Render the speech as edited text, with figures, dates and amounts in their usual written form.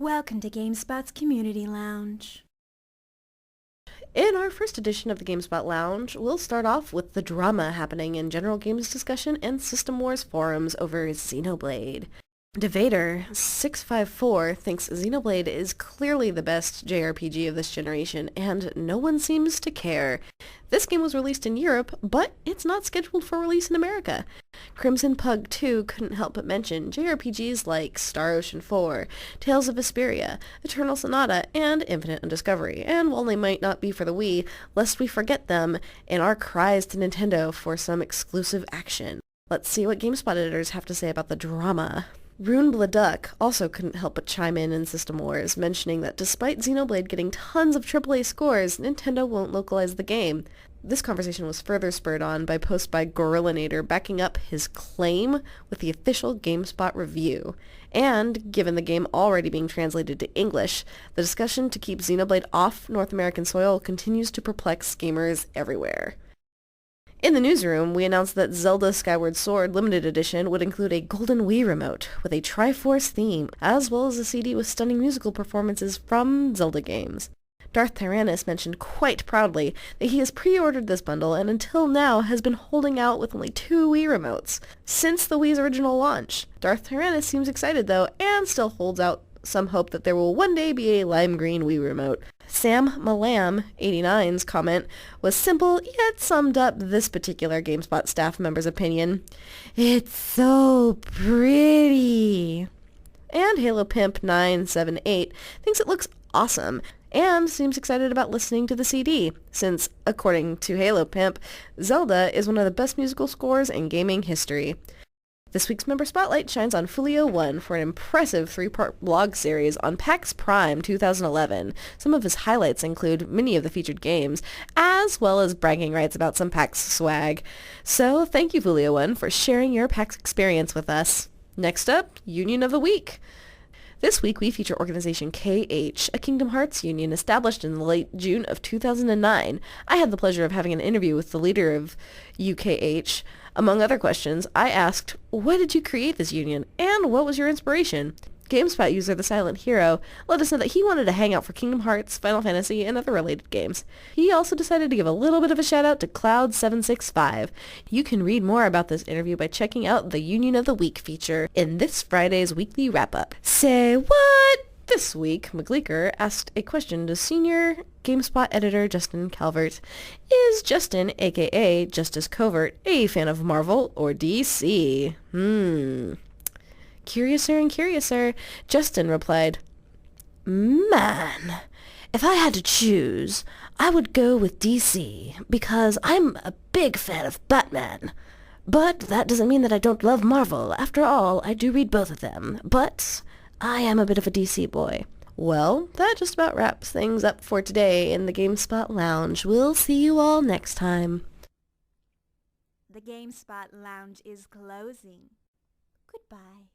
Welcome to GameSpot's Community Lounge. In our first edition of the GameSpot Lounge, we'll start off with the drama happening in general games discussion and System Wars forums over XenoBlade. Devader654 thinks XenoBlade is clearly the best JRPG of this generation, and no one seems to care. This game was released in Europe, but it's not scheduled for release in America. Crimson Pug 2 couldn't help but mention JRPGs like Star Ocean 4, Tales of Vesperia, Eternal Sonata, and Infinite Undiscovery, and while they might not be for the Wii, lest we forget them in our cries to Nintendo for some exclusive action. Let's see what GameSpot editors have to say about the drama. Rune Bladuck also couldn't help but chime in System Wars, mentioning that despite Xenoblade getting tons of AAA scores, Nintendo won't localize the game. This conversation was further spurred on by post by Gorillinator backing up his claim with the official GameSpot review. And, given the game already being translated to English, the discussion to keep Xenoblade off North American soil continues to perplex gamers everywhere. In the newsroom, we announced that Zelda Skyward Sword Limited Edition would include a golden Wii remote with a Triforce theme, as well as a CD with stunning musical performances from Zelda games. Darth Tyrannus mentioned quite proudly that he has pre-ordered this bundle and until now has been holding out with only 2 Wii remotes since the Wii's original launch. Darth Tyrannus seems excited though, and still holds out some hope that there will one day be a lime green Wii remote. Sam Malam89's comment was simple, yet summed up this particular GameSpot staff member's opinion. It's so pretty. And Halo Pimp 978 thinks it looks awesome, and seems excited about listening to the CD, since, according to Halo Pimp, Zelda is one of the best musical scores in gaming history. This week's member spotlight shines on ep.1 for an impressive 3-part blog series on PAX Prime 2011. Some of his highlights include many of the featured games, as well as bragging rights about some PAX swag. So thank you, ep.1, for sharing your PAX experience with us. Next up, Union of the Week. This week we feature organization KH, a Kingdom Hearts union established in the late June of 2009. I had the pleasure of having an interview with the leader of UKH. Among other questions, I asked, why did you create this union, and what was your inspiration? GameSpot user The Silent Hero let us know that he wanted to hang out for Kingdom Hearts, Final Fantasy, and other related games. He also decided to give a little bit of a shout out to Cloud765. You can read more about this interview by checking out the Union of the Week feature in this Friday's weekly wrap-up. Say what? This week, McGleeker asked a question to senior GameSpot editor Justin Calvert. Is Justin, aka Justice Covert, a fan of Marvel or DC? Curiouser and curiouser, Justin replied, Man, if I had to choose, I would go with DC, because I'm a big fan of Batman. But that doesn't mean that I don't love Marvel. After all, I do read both of them. But I am a bit of a DC boy. Well, that just about wraps things up for today in the GameSpot Lounge. We'll see you all next time. The GameSpot Lounge is closing. Goodbye.